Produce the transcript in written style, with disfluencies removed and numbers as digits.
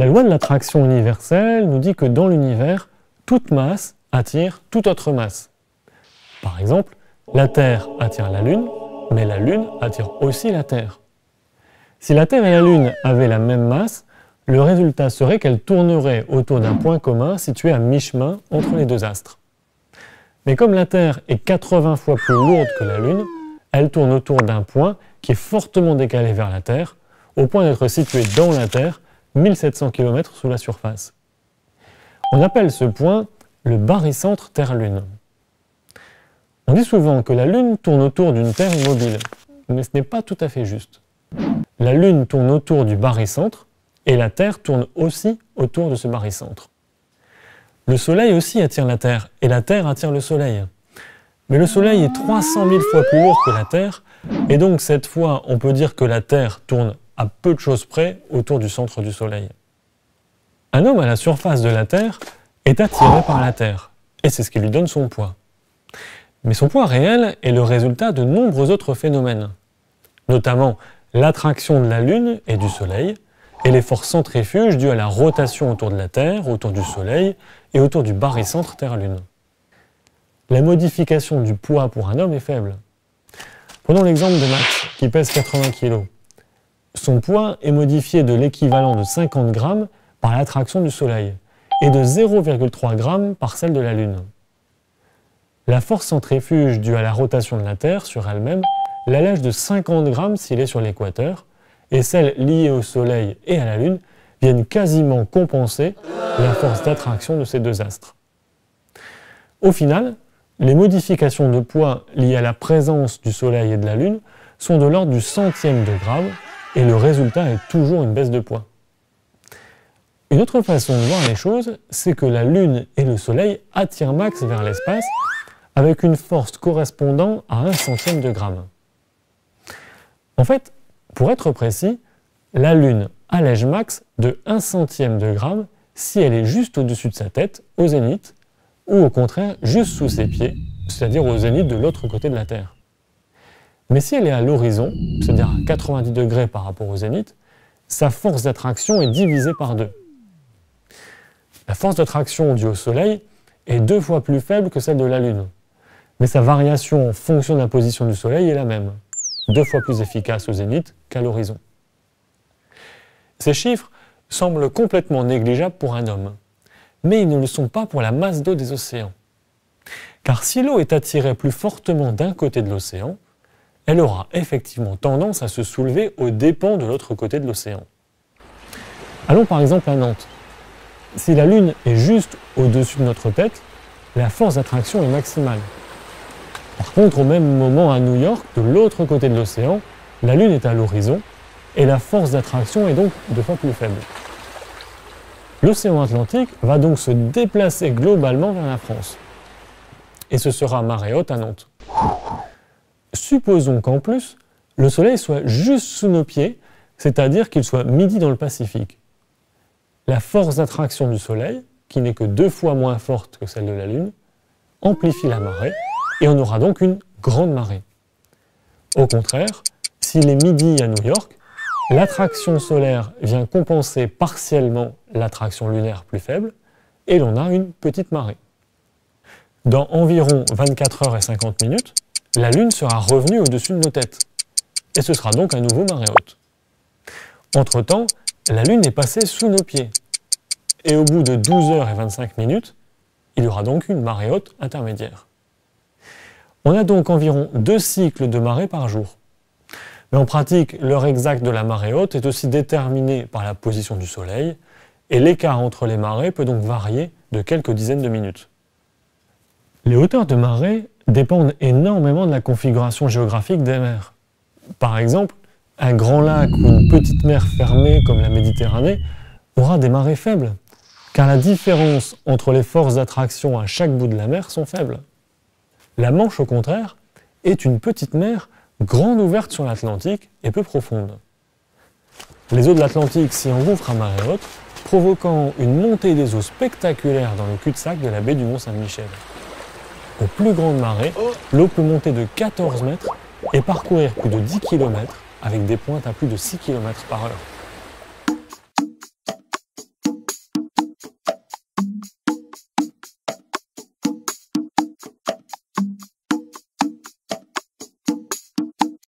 La loi de l'attraction universelle nous dit que dans l'univers, toute masse attire toute autre masse. Par exemple, la Terre attire la Lune, mais la Lune attire aussi la Terre. Si la Terre et la Lune avaient la même masse, le résultat serait qu'elles tourneraient autour d'un point commun situé à mi-chemin entre les deux astres. Mais comme la Terre est 80 fois plus lourde que la Lune, elle tourne autour d'un point qui est fortement décalé vers la Terre, au point d'être situé dans la Terre, 1700 km sous la surface. On appelle ce point le barycentre Terre-Lune. On dit souvent que la Lune tourne autour d'une Terre immobile, mais ce n'est pas tout à fait juste. La Lune tourne autour du barycentre, et la Terre tourne aussi autour de ce barycentre. Le Soleil aussi attire la Terre, et la Terre attire le Soleil. Mais le Soleil est 300 000 fois plus lourd que la Terre, et donc cette fois, on peut dire que la Terre tourne à peu de choses près autour du centre du Soleil. Un homme à la surface de la Terre est attiré par la Terre, et c'est ce qui lui donne son poids. Mais son poids réel est le résultat de nombreux autres phénomènes, notamment l'attraction de la Lune et du Soleil, et les forces centrifuges dues à la rotation autour de la Terre, autour du Soleil et autour du barycentre Terre-Lune. La modification du poids pour un homme est faible. Prenons l'exemple de Max, qui pèse 80 kg. Son poids est modifié de l'équivalent de 50 grammes par l'attraction du Soleil et de 0,3 grammes par celle de la Lune. La force centrifuge due à la rotation de la Terre sur elle-même l'allège de 50 grammes s'il est sur l'équateur, et celles liées au Soleil et à la Lune viennent quasiment compenser la force d'attraction de ces deux astres. Au final, les modifications de poids liées à la présence du Soleil et de la Lune sont de l'ordre du centième de gramme, et le résultat est toujours une baisse de poids. Une autre façon de voir les choses, c'est que la Lune et le Soleil attirent Max vers l'espace avec une force correspondant à 1/100 de gramme. En fait, pour être précis, la Lune allège Max de 1/100 de gramme si elle est juste au-dessus de sa tête, au zénith, ou au contraire juste sous ses pieds, c'est-à-dire au zénith de l'autre côté de la Terre. Mais si elle est à l'horizon, c'est-à-dire à 90 degrés par rapport au zénith, sa force d'attraction est divisée par 2. La force d'attraction due au Soleil est 2 fois plus faible que celle de la Lune, mais sa variation en fonction de la position du Soleil est la même, 2 fois plus efficace au zénith qu'à l'horizon. Ces chiffres semblent complètement négligeables pour un homme, mais ils ne le sont pas pour la masse d'eau des océans. Car si l'eau est attirée plus fortement d'un côté de l'océan, elle aura effectivement tendance à se soulever aux dépens de l'autre côté de l'océan. Allons par exemple à Nantes. Si la Lune est juste au-dessus de notre tête, la force d'attraction est maximale. Par contre, au même moment à New York, de l'autre côté de l'océan, la Lune est à l'horizon et la force d'attraction est donc 2 fois plus faible. L'océan Atlantique va donc se déplacer globalement vers la France. Et ce sera marée haute à Nantes. Supposons qu'en plus, le Soleil soit juste sous nos pieds, c'est-à-dire qu'il soit midi dans le Pacifique. La force d'attraction du Soleil, qui n'est que 2 fois moins forte que celle de la Lune, amplifie la marée, et on aura donc une grande marée. Au contraire, s'il est midi à New York, l'attraction solaire vient compenser partiellement l'attraction lunaire plus faible, et l'on a une petite marée. Dans environ 24 heures et 50 minutes, la Lune sera revenue au-dessus de nos têtes, et ce sera donc à nouveau marée haute. Entre-temps, la Lune est passée sous nos pieds, et au bout de 12 heures et 25 minutes, il y aura donc une marée haute intermédiaire. On a donc environ 2 cycles de marée par jour. Mais en pratique, l'heure exacte de la marée haute est aussi déterminée par la position du Soleil, et l'écart entre les marées peut donc varier de quelques dizaines de minutes. Les hauteurs de marée dépendent énormément de la configuration géographique des mers. Par exemple, un grand lac ou une petite mer fermée comme la Méditerranée aura des marées faibles, car la différence entre les forces d'attraction à chaque bout de la mer sont faibles. La Manche, au contraire, est une petite mer grande ouverte sur l'Atlantique et peu profonde. Les eaux de l'Atlantique s'y engouffrent à marée haute, provoquant une montée des eaux spectaculaire dans le cul-de-sac de la baie du Mont-Saint-Michel. Aux plus grandes marées, l'eau peut monter de 14 mètres et parcourir plus de 10 km avec des pointes à plus de 6 km par heure.